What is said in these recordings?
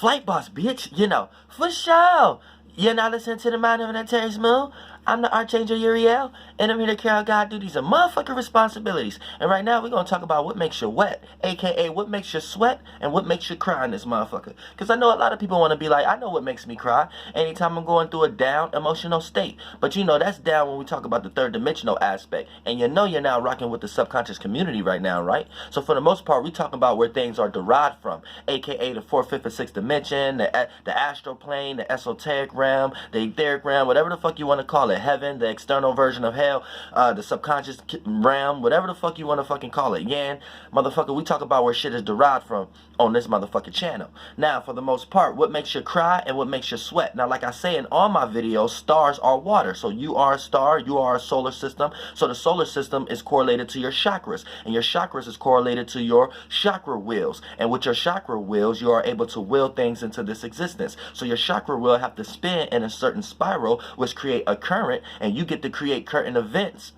Flight boss, bitch, you know, for sure. You're not listening to the Mind of an Terry's Moon. I'm the Archangel Uriel, and I'm here to carry out God duties and motherfucking responsibilities. And right now, we're going to talk about what makes you wet, a.k.a. what makes you sweat, and what makes you cry in this motherfucker. Because I know a lot of people want to be like, I know what makes me cry anytime I'm going through a down emotional state. But you know, that's down when we talk about the third dimensional aspect. And you know you're now rocking with the subconscious community right now, right? So for the most part, we talking about where things are derived from, a.k.a. the fourth, fifth, and sixth dimension, the astral plane, the esoteric realm, the etheric realm, whatever the fuck you want to call it. Heaven, the external version of hell, the subconscious realm, whatever the fuck you want to fucking call it. Yan, motherfucker, we talk about where shit is derived from on this motherfucking channel. Now, for the most part, what makes you cry and what makes you sweat? Now, like I say in all my videos, stars are water. So you are a star, you are a solar system. So the solar system is correlated to your chakras, and your chakras is correlated to your chakra wheels. And with your chakra wheels, you are able to will things into this existence. So your chakra wheel have to spin in a certain spiral, which create a current, and you get to create current events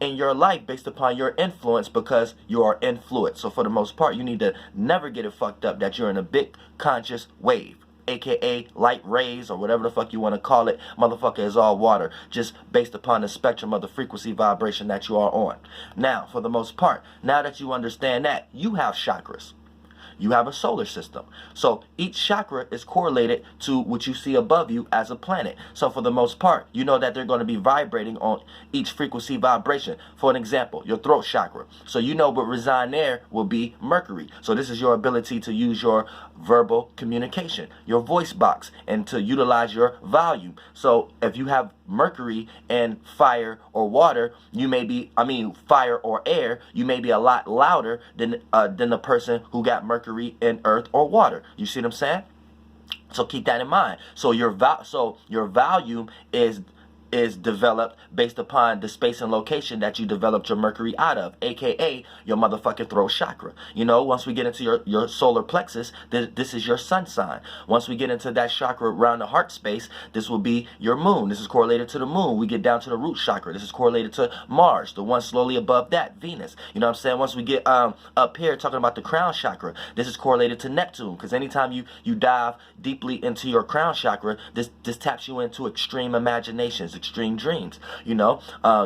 in your life based upon your influence, because you are influenced. So for the most part, you need to never get it fucked up that you're in a big conscious wave, aka light rays, or whatever the fuck you want to call it. Motherfucker is all water, just based upon the spectrum of the frequency vibration that you are on. Now, for the most part, now that you understand that, you have chakras. You have a solar system. So each chakra is correlated to what you see above you as a planet. So for the most part, you know that they're going to be vibrating on each frequency vibration. For an example, your throat chakra. So you know what reside there will be Mercury. So this is your ability to use your verbal communication, your voice box, and to utilize your volume. So if you have Mercury and fire or water, you may be, fire or air, you may be a lot louder than the person who got Mercury in earth or water. You see what I'm saying? So keep that in mind. So your volume is developed based upon the space and location that you developed your Mercury out of, aka your motherfucking throat chakra. You know, once we get into your solar plexus, this is your sun sign. Once we get into that chakra around the heart space, this will be your moon. This is correlated to the moon. We get down to the root chakra. This is correlated to Mars, the one slowly above that, Venus. You know what I'm saying? Once we get up here talking about the crown chakra, this is correlated to Neptune, because anytime you dive deeply into your crown chakra, this taps you into extreme imaginations, extreme dreams. You know,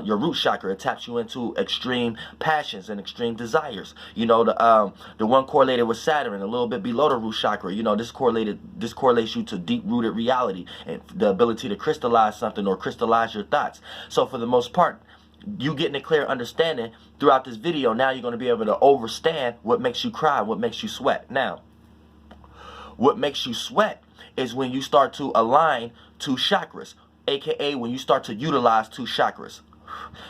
your root chakra, it taps you into extreme passions and extreme desires. You know, the one correlated with Saturn, a little bit below the root chakra, you know, this correlates you to deep-rooted reality and the ability to crystallize something or crystallize your thoughts. So for the most part, you getting a clear understanding throughout this video, now you're going to be able to understand what makes you cry, what makes you sweat. Now, what makes you sweat is when you start to align two chakras, aka when you start to utilize two chakras.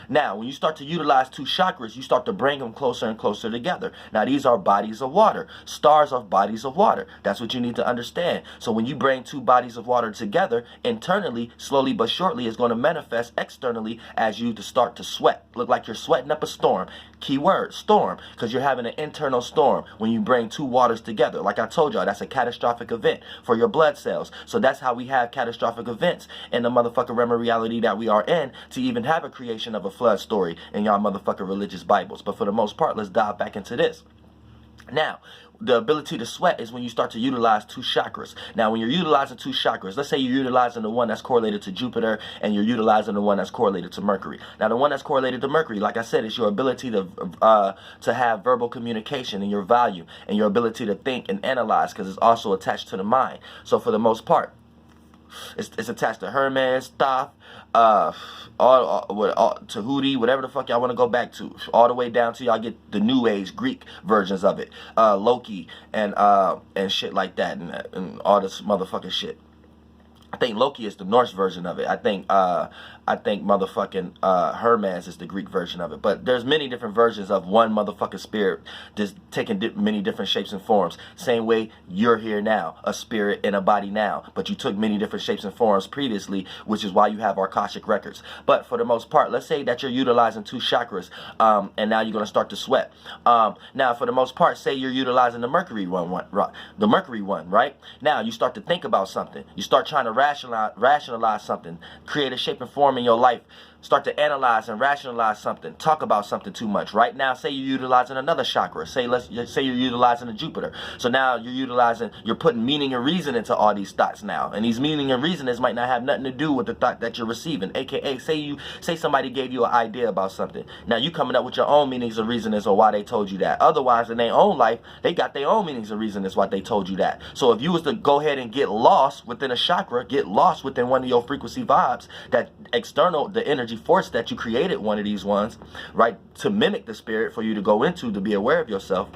Now, when you start to utilize two chakras, you start to bring them closer and closer together. Now, these are bodies of water. Stars are bodies of water. That's what you need to understand. So when you bring two bodies of water together, internally, slowly but surely, it's going to manifest externally as you start to sweat. Look like you're sweating up a storm. Keyword, storm, because you're having an internal storm when you bring two waters together. Like I told y'all, that's a catastrophic event for your blood cells. So that's how we have catastrophic events in the motherfucking realm of reality that we are in, to even have a creation of a flood story in y'all motherfucking religious Bibles. But for the most part, let's dive back into this. Now, the ability to sweat is when you start to utilize two chakras. Now, when you're utilizing two chakras, let's say you're utilizing the one that's correlated to Jupiter and you're utilizing the one that's correlated to Mercury. Now, the one that's correlated to Mercury, like I said, is your ability to have verbal communication and your value and your ability to think and analyze, because it's also attached to the mind. So for the most part, it's attached to Hermes, Thoth, Tahuti, whatever the fuck y'all want to go back to, all the way down to y'all get the New Age Greek versions of it, Loki and shit like that, and all this motherfucking shit. I think Loki is the Norse version of it. I think motherfucking Hermes is the Greek version of it. But there's many different versions of one motherfucking spirit, just taking many different shapes and forms. Same way you're here now, a spirit in a body now, but you took many different shapes and forms previously, which is why you have Akashic records. But for the most part, let's say that you're utilizing two chakras, and now you're going to start to sweat. Now, for the most part, say you're utilizing the Mercury one, right? Now you start to think about something. You start trying to rationalize something, create a shape and form in your life start to analyze and rationalize something, talk about something too much. Right now, say you're utilizing another chakra. Say you're utilizing a Jupiter. So now you're putting meaning and reason into all these thoughts now. And these meaning and reasonings might not have nothing to do with the thought that you're receiving. AKA, say somebody gave you an idea about something. Now you coming up with your own meanings and reasonings on why they told you that. Otherwise, in their own life, they got their own meanings and reasonings why they told you that. So if you was to go ahead and get lost within a chakra, get lost within one of your frequency vibes, that external, the energy force that you created, one of these ones, right, to mimic the spirit for you to go into, to be aware of yourself.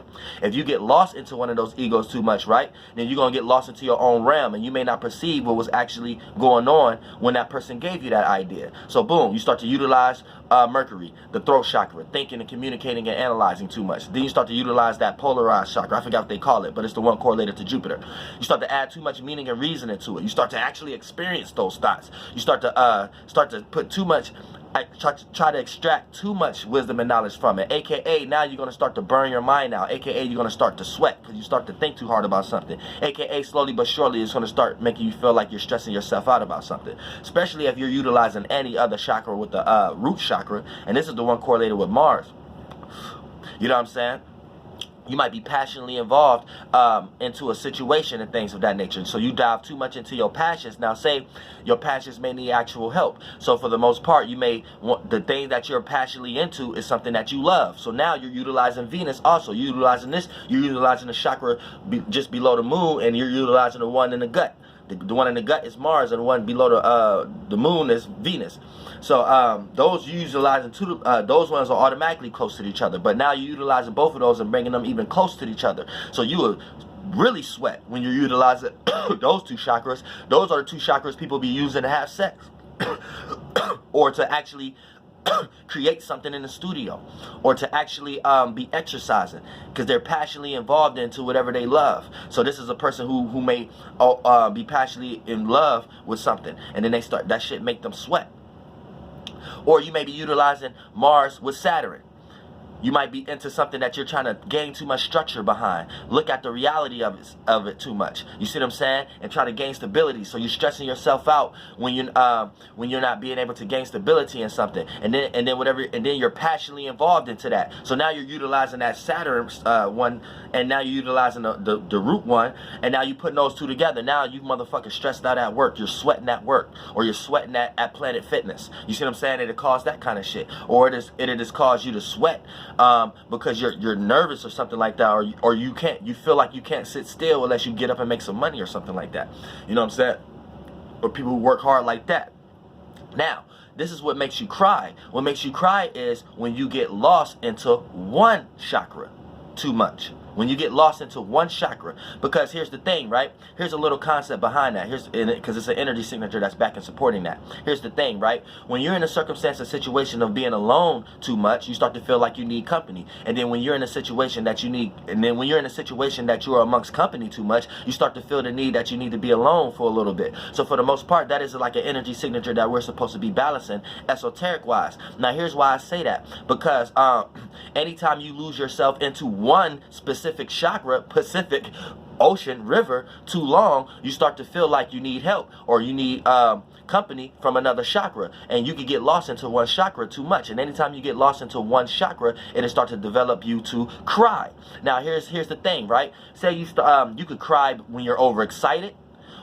If you get lost into one of those egos too much, right, then you're going to get lost into your own realm, and you may not perceive what was actually going on when that person gave you that idea. So boom, you start to utilize Mercury, the throat chakra, thinking and communicating and analyzing too much. Then you start to utilize that polarized chakra. I forgot what they call it, but it's the one correlated to Jupiter. You start to add too much meaning and reasoning to it. You start to actually experience those thoughts. You start to put too much, try to extract too much wisdom and knowledge from it. AKA, now you're going to start to burn your mind out. AKA, you're going to start to sweat because you start to think too hard about something. AKA, slowly but surely, it's going to start making you feel like you're stressing yourself out about something. Especially if you're utilizing any other chakra with the root chakra. And this is the one correlated with Mars. You know what I'm saying? You might be passionately involved into a situation and things of that nature. So you dive too much into your passions. Now say your passions may need actual help. So for the most part, you may want the thing that you're passionately into is something that you love. So now you're utilizing Venus also. You're utilizing this. You're utilizing the chakra just below the moon, and you're utilizing the one in the gut. The one in the gut is Mars, and the one below the moon is Venus. So those you utilizing those ones are automatically close to each other. But now you're utilizing both of those and bringing them even close to each other. So you will really sweat when you're utilizing those two chakras. Those are the two chakras people be using to have sex or to actually create something in the studio, or to actually be exercising, because they're passionately involved into whatever they love. So this is a person who may be passionately in love with something, and then that shit make them sweat. Or you may be utilizing Mars with Saturn. You might be into something that you're trying to gain too much structure behind. Look at the reality of it too much. You see what I'm saying? And try to gain stability. So you're stressing yourself out when you're not being able to gain stability in something. And then you're passionately involved into that. So now you're utilizing that Saturn one, and now you're utilizing the root one, and now you're putting those two together. Now you motherfuckers stressed out at work. You're sweating at work, or you're sweating at Planet Fitness. You see what I'm saying? It'll cause that kind of shit, or it'll just cause you to sweat. Because you're nervous or something like that, or you feel like you can't sit still unless you get up and make some money or something like that. You know what I'm saying? Or people who work hard like that. Now, this is what makes you cry. What makes you cry is when you get lost into one chakra too much. When you get lost into one chakra. Because here's the thing, right? Here's a little concept behind that. Because it's an energy signature that's back and supporting that. Here's the thing, right? When you're in a circumstance, a situation of being alone too much, you start to feel like you need company. And then when you're in a situation that you are amongst company too much, you start to feel the need that you need to be alone for a little bit. So for the most part, that is like an energy signature that we're supposed to be balancing esoteric wise. Now here's why I say that. Because anytime you lose yourself into one specific chakra, Pacific Ocean, river, too long, you start to feel like you need help, or you need company from another chakra, and you can get lost into one chakra too much. And anytime you get lost into one chakra, it'll start to develop you to cry. Now here's the thing, right? Say you could cry when you're overexcited,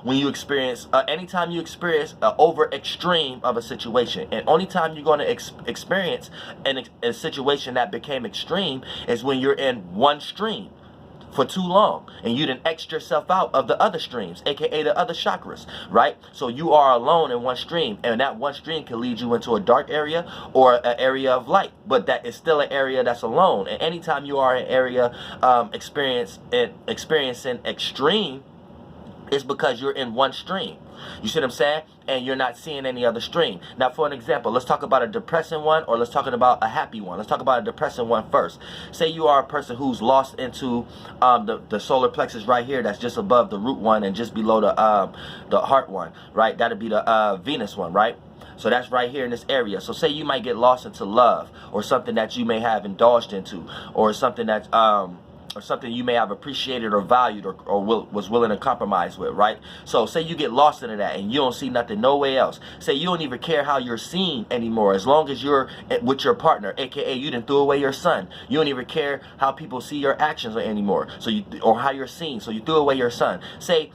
when you experience anytime you experience an over extreme of a situation. And only time you're going to experience a situation that became extreme is when you're in one stream for too long, and you didn't X yourself out of the other streams, aka the other chakras, right? So you are alone in one stream, and that one stream can lead you into a dark area or an area of light, but that is still an area that's alone. And anytime you are in an area experiencing extreme, it's because you're in one stream. You see what I'm saying? And you're not seeing any other stream. Now, for an example, let's talk about a depressing one, or let's talk about a happy one. Let's talk about a depressing one first. Say you are a person who's lost into the solar plexus right here, that's just above the root one and just below the heart one, right? That'd be the Venus one, right? So that's right here in this area. So say you might get lost into love, or something that you may have indulged into, or something that's or something you may have appreciated or valued or was willing to compromise with, right? So say you get lost into that and you don't see nothing nowhere else. Say you don't even care how you're seen anymore, as long as you're with your partner, aka you didn't throw away your son. You don't even care how people see your actions anymore, or how you're seen, so you threw away your son. Say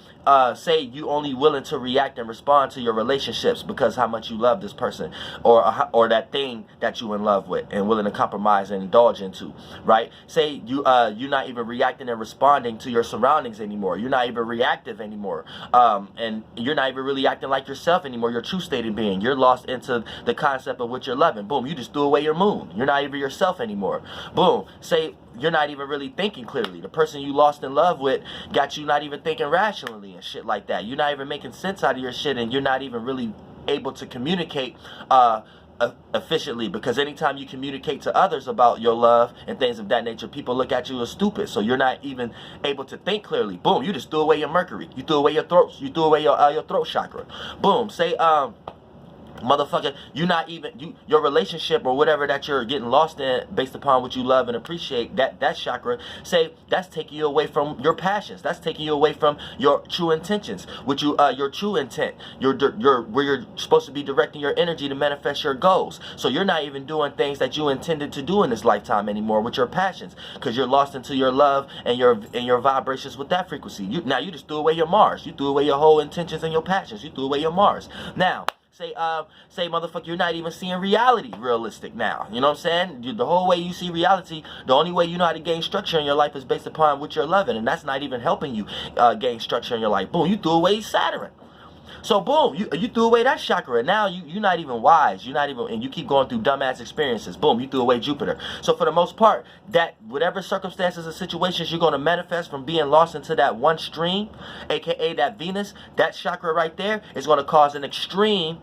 you only willing to react and respond to your relationships because how much you love this person, or that thing that you in love with and willing to compromise and indulge into, right? Say you're not even reacting and responding to your surroundings anymore. You're not even reactive anymore, and you're not even really acting like yourself anymore, your true state of being. You're lost into the concept of what you're loving. Boom, you just threw away your moon. You're not even yourself anymore. Boom. Say you're not even really thinking clearly. The person you lost in love with got you not even thinking rationally and shit like that. You're not even making sense out of your shit, and you're not even really able to communicate efficiently, because anytime you communicate to others about your love and things of that nature, people look at you as stupid. So you're not even able to think clearly. Boom, you just threw away your Mercury. You threw away your throat. You threw away your throat chakra. Boom. Say motherfucker, your relationship or whatever that you're getting lost in based upon what you love and appreciate, that chakra, say that's taking you away from your passions. That's taking you away from your true intentions, which your true intent, where you're supposed to be directing your energy to manifest your goals. So you're not even doing things that you intended to do in this lifetime anymore with your passions, because you're lost into your love and your vibrations with that frequency. Now you just threw away your Mars. You threw away your whole intentions and your passions. You threw away your Mars. Now say motherfucker, you're not even seeing reality realistic now. You know what I'm saying? The whole way you see reality, the only way you know how to gain structure in your life is based upon what you're loving, and that's not even helping you gain structure in your life. Boom, you threw away Saturn. So boom, you threw away that chakra, and now you're not even wise. You're not even, and you keep going through dumbass experiences. Boom, you threw away Jupiter. So for the most part, that whatever circumstances and situations you're going to manifest from being lost into that one stream, aka that Venus, that chakra right there is going to cause an extreme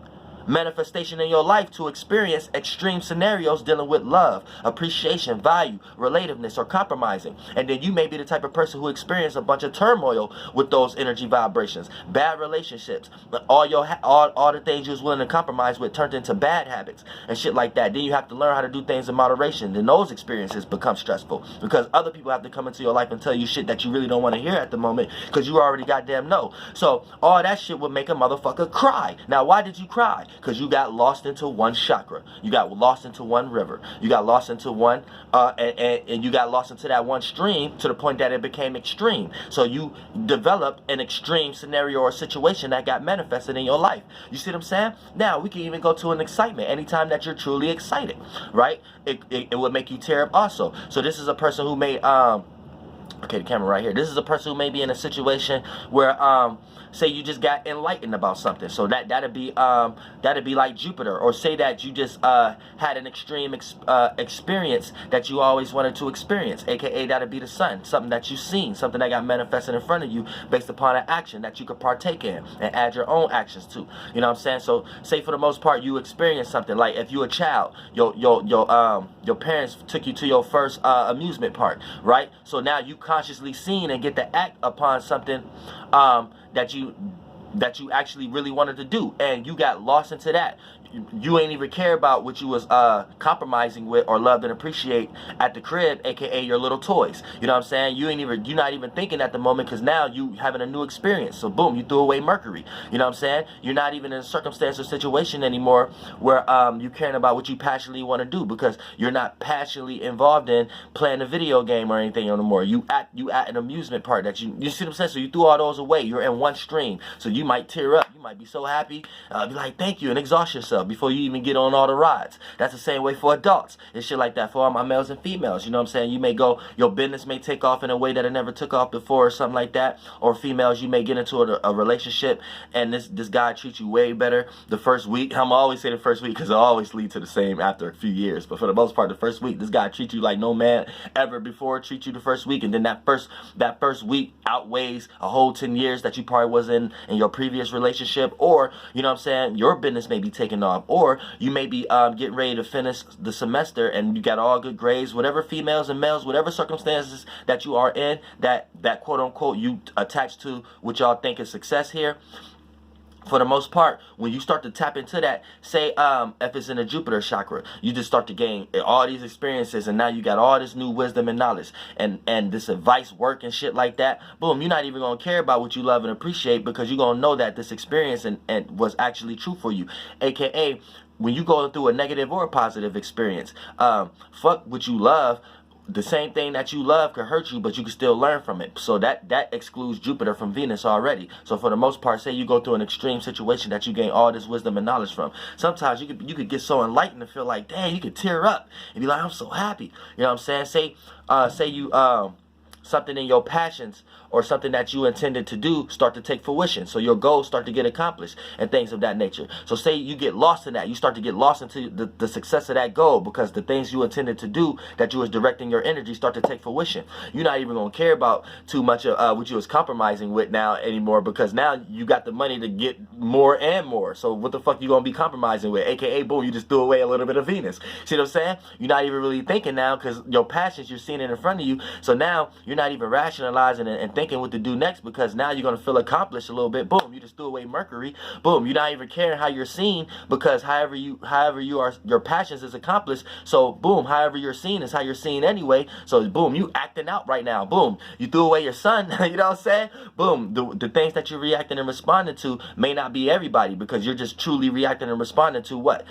manifestation in your life to experience extreme scenarios dealing with love, appreciation, value, relativeness, or compromising. And then you may be the type of person who experience a bunch of turmoil with those energy vibrations, bad relationships, all the things you was willing to compromise with turned into bad habits and shit like that. Then you have to learn how to do things in moderation. Then those experiences become stressful because other people have to come into your life and tell you shit that you really don't want to hear at the moment because you already goddamn know. So all that shit would make a motherfucker cry. Now, why did you cry? Because you got lost into one chakra. You got lost into one river. You got lost into one, and you got lost into that one stream to the point that it became extreme. So you developed an extreme scenario or situation that got manifested in your life. You see what I'm saying? Now, we can even go to an excitement. Anytime that you're truly excited, right? It would make you tear up also. So this is a person who may, okay, the camera right here. This is a person who may be in a situation where, say you just got enlightened about something. So that'd be like Jupiter. Or say that you just had an extreme experience that you always wanted to experience, aka that'd be the sun. Something that you've seen, something that got manifested in front of you based upon an action that you could partake in and add your own actions to. You know what I'm saying? So say for the most part you experience something like, if you're a child, your parents took you to your first amusement park, right? So now you consciously seen and get to act upon something that you actually really wanted to do, and you got lost into that. You ain't even care about what you was compromising with or loved and appreciate at the crib, aka your little toys. You know what I'm saying? You're not even thinking at the moment because now you having a new experience. So boom, you threw away Mercury. You know what I'm saying? You're not even in a circumstance or situation anymore where you're caring about what you passionately want to do, because you're not passionately involved in playing a video game or anything anymore. You at an amusement park that you see what I'm saying? So you threw all those away. You're in one stream. So you might tear up. You might be so happy, be like, thank you, and exhaust yourself before you even get on all the rides. That's the same way for adults and shit like that for all my males and females. You know what I'm saying? You may go, your business may take off in a way that it never took off before or something like that. Or females, you may get into a relationship and this guy treats you way better the first week. I'm always say the first week because it always leads to the same after a few years. But for the most part, the first week, this guy treats you like no man ever before treats you the first week. And then that first week outweighs a whole 10 years that you probably was in your previous relationship. Or, you know what I'm saying, your business may be taking off. Or you may be getting ready to finish the semester and you got all good grades, whatever, females and males, whatever circumstances that you are in, that quote unquote you attach to what y'all think is success here. For the most part, when you start to tap into that, say if it's in the Jupiter chakra, you just start to gain all these experiences, and now you got all this new wisdom and knowledge and this advice work and shit like that. Boom, you're not even gonna care about what you love and appreciate, because you're gonna know that this experience and was actually true for you. AKA, when you go through a negative or a positive experience, fuck what you love. The same thing that you love could hurt you, but you can still learn from it. So that excludes Jupiter from Venus already. So for the most part, say you go through an extreme situation that you gain all this wisdom and knowledge from. Sometimes you could get so enlightened and feel like, dang, you could tear up and be like, I'm so happy. You know what I'm saying? Say you something in your passions or something that you intended to do start to take fruition. So your goals start to get accomplished and things of that nature. So say you get lost in that. You start to get lost into the success of that goal, because the things you intended to do that you was directing your energy start to take fruition. You're not even going to care about too much of what you was compromising with now anymore, because now you got the money to get more and more. So what the fuck you going to be compromising with? AKA, boom, you just threw away a little bit of Venus. See what I'm saying? You're not even really thinking now, because your passions, you're seeing it in front of you. So now you're not even rationalizing and thinking what to do next, because now you're going to feel accomplished a little bit. Boom, you just threw away Mercury. Boom, you're not even caring how you're seen, because however you are, your passions is accomplished. So boom, however you're seen is how you're seen anyway. So boom, you acting out right now. Boom, you threw away your sun. You know what I'm saying? Boom, the things that you're reacting and responding to may not be everybody, because you're just truly reacting and responding to what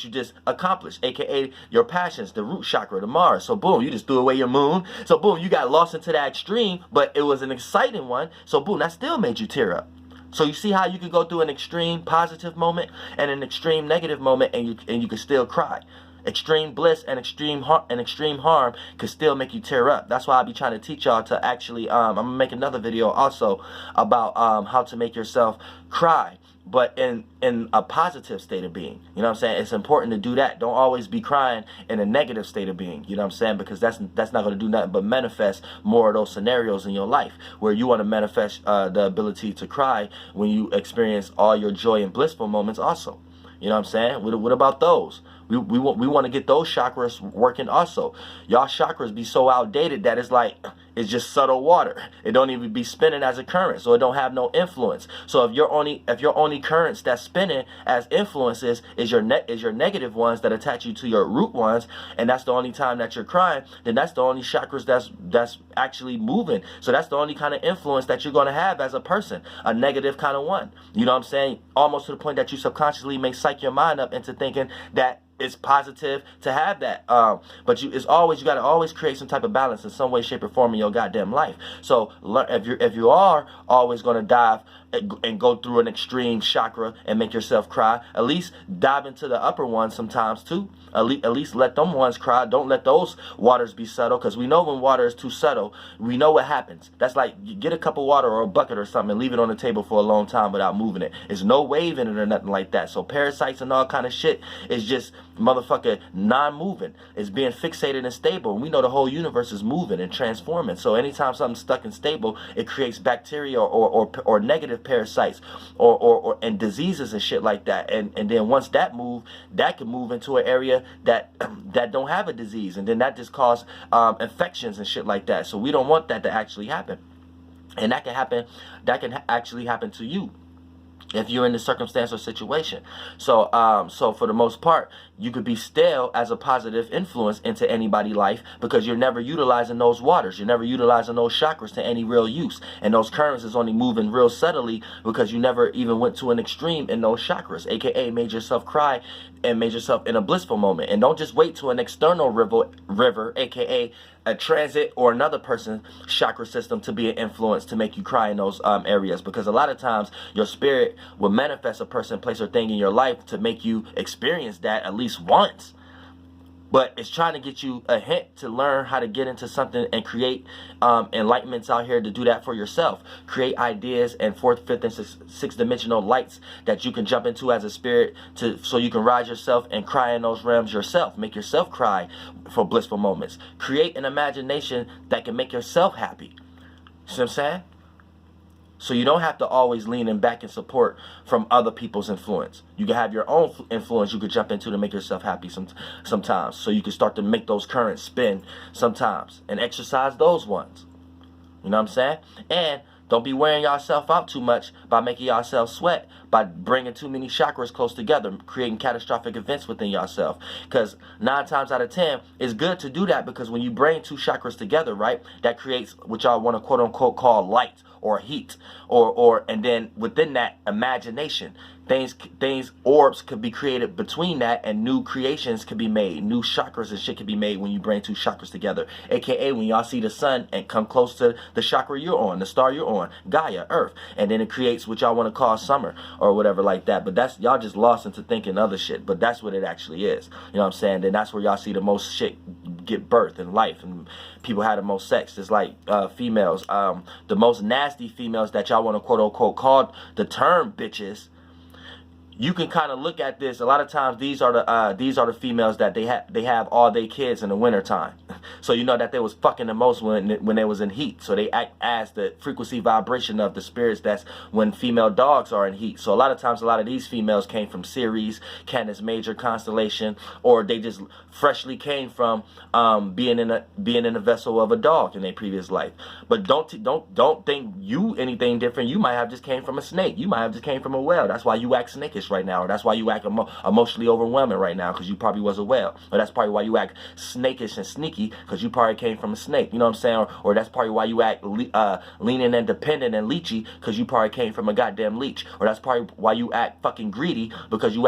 you just accomplished, aka your passions, the root chakra, the Mars. So boom, you just threw away your moon. So boom, you got lost into that extreme, but it was an exciting one. So boom, that still made you tear up. So you see how you can go through an extreme positive moment and an extreme negative moment, and you can still cry. Extreme bliss and extreme harm can still make you tear up. That's why I be trying to teach y'all to actually I'm gonna make another video also about how to make yourself cry, but in a positive state of being. You know what I'm saying? It's important to do that. Don't always be crying in a negative state of being. You know what I'm saying? Because that's not going to do nothing but manifest more of those scenarios in your life, where you want to manifest the ability to cry when you experience all your joy and blissful moments also. You know what I'm saying? What about those? We want to get those chakras working also. Y'all chakras be so outdated that it's just subtle water. It don't even be spinning as a current, so it don't have no influence. So if your only currents that's spinning as influences is your negative ones that attach you to your root ones, and that's the only time that you're crying, then that's the only chakras that's actually moving. So that's the only kind of influence that you're going to have as a person, a negative kind of one. You know what I'm saying? Almost to the point that you subconsciously may psych your mind up into thinking that it's positive to have that, but you got to always create some type of balance in some way, shape, or form in your goddamn life. So if you are always going to dive and go through an extreme chakra and make yourself cry, at least dive into the upper ones sometimes too. At least let them ones cry. Don't let those waters be subtle, because we know when water is too subtle, we know what happens. That's like, you get a cup of water or a bucket or something and leave it on the table for a long time without moving it. There's no wave in it or nothing like that. So parasites and all kind of shit is just motherfucker non-moving. It's being fixated and stable. And we know the whole universe is moving and transforming. So anytime something's stuck and stable, it creates bacteria or negative parasites or diseases and shit like that. And then once that can move into an area that don't have a disease, and then that just cause infections and shit like that. So we don't want that to actually happen. And that can actually happen to you if you're in the circumstance or situation. So for the most part, you could be stale as a positive influence into anybody's life, because you're never utilizing those waters. You're never utilizing those chakras to any real use. And those currents is only moving real subtly because you never even went to an extreme in those chakras, aka made yourself cry and made yourself in a blissful moment. And don't just wait to an external river, aka a transit or another person's chakra system, to be an influence to make you cry in those areas, because a lot of times your spirit will manifest a person, place, or thing in your life to make you experience that at least once. But it's trying to get you a hint to learn how to get into something and create enlightenments out here to do that for yourself. Create ideas and fourth, fifth, and sixth dimensional lights that you can jump into as a spirit, so you can rise yourself and cry in those realms yourself. Make yourself cry for blissful moments. Create an imagination that can make yourself happy. See what I'm saying? So you don't have to always lean in back and support from other people's influence. You can have your own influence you could jump into to make yourself happy sometimes. So you can start to make those currents spin sometimes and exercise those ones. You know what I'm saying? And Don't be wearing yourself out too much by making yourself sweat, by bringing too many chakras close together, creating catastrophic events within yourself. Because 9 times out of 10, it's good to do that, because when you bring 2 chakras together, right, that creates what y'all want to quote unquote call light or heat, and then within that, imagination. Orbs could be created between that, and new creations could be made. New chakras and shit could be made when you bring 2 chakras together. AKA when y'all see the sun and come close to the chakra you're on, the star you're on, Gaia, Earth, and then it creates what y'all want to call summer or whatever like that. But that's, y'all just lost into thinking other shit. But that's what it actually is. You know what I'm saying? Then that's where y'all see the most shit get birth in life, and people have the most sex. It's like females, the most nasty females that y'all want to quote unquote call the term bitches. You can kind of look at this. A lot of times, these are the females that they have all their kids in the wintertime. So you know that they was fucking the most when they was in heat. So they act as the frequency vibration of the spirits. That's when female dogs are in heat. So a lot of times, a lot of these females came from Ceres, Canis Major constellation, or they just freshly came from being in a vessel of a dog in their previous life. But don't think you anything different. You might have just came from a snake. You might have just came from a whale. That's why you act snakish right now, or that's why you act emotionally overwhelming right now, because you probably was a whale. Or that's probably why you act snakish and sneaky, because you probably came from a snake. You know what I'm saying? Or that's probably why you act leaning and dependent and leechy, because you probably came from a goddamn leech. Or that's probably why you act fucking greedy, because you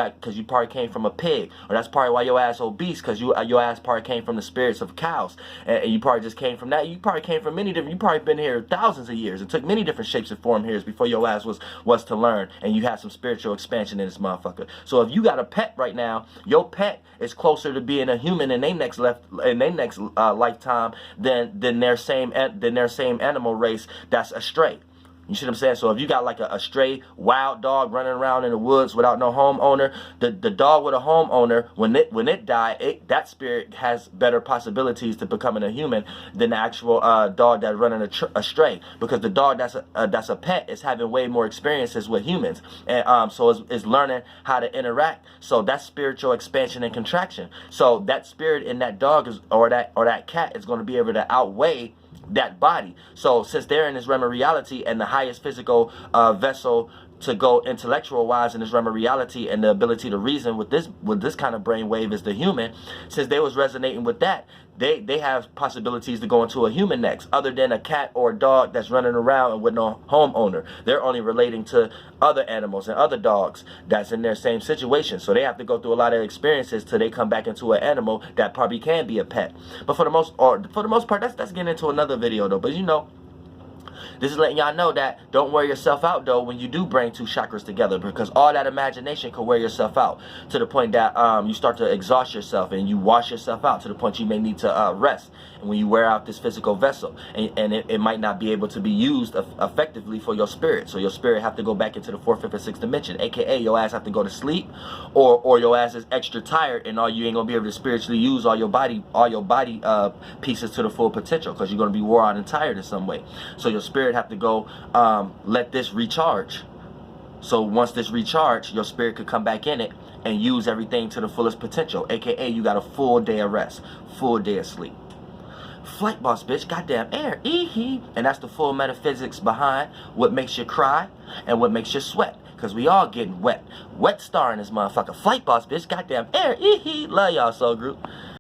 probably came from a pig. Or that's probably why your ass obese, because your ass probably came from the spirits of cows, and you probably just came from that. You probably came from many different. You probably been here thousands of years. It took many different shapes and form here before your ass was to learn, and you had some spiritual expansion in this motherfucker. So if you got a pet right now, your pet is closer to being a human in their next lifetime than their same animal race that's astray. You see what I'm saying? So if you got like a stray wild dog running around in the woods without no homeowner, the dog with a homeowner, when it die, that spirit has better possibilities to becoming a human than the actual dog that's running astray, because the dog that's a pet is having way more experiences with humans, and so it's learning how to interact. So that's spiritual expansion and contraction. So that spirit in that dog or that cat is going to be able to outweigh that body. So since they're in this realm of reality, and the highest physical vessel to go intellectual wise in this realm of reality, and the ability to reason with this kind of brainwave is the human, since they was resonating with that, they have possibilities to go into a human next, other than a cat or a dog that's running around and with no homeowner. They're only relating to other animals and other dogs that's in their same situation. So they have to go through a lot of experiences till they come back into an animal that probably can be a pet. But for the most part, that's getting into another video though. But you know, this is letting y'all know that don't wear yourself out though when you do bring 2 chakras together, because all that imagination can wear yourself out to the point that you start to exhaust yourself, and you wash yourself out to the point you may need to rest. And when you wear out this physical vessel, and it might not be able to be used effectively for your spirit, so your spirit have to go back into the 4th, 5th, and 6th dimension, aka your ass have to go to sleep, or your ass is extra tired, and you ain't gonna be able to spiritually use all your body pieces to the full potential, because you're gonna be wore out and tired in some way. So your spirit have to go let this recharge. So once this recharge, your spirit could come back in it and use everything to the fullest potential, aka you got a full day of rest, full day of sleep. Flight boss bitch, goddamn air, and that's the full metaphysics behind what makes you cry and what makes you sweat, because we all getting wet star in this motherfucker. Flight boss bitch, goddamn air, love y'all soul group.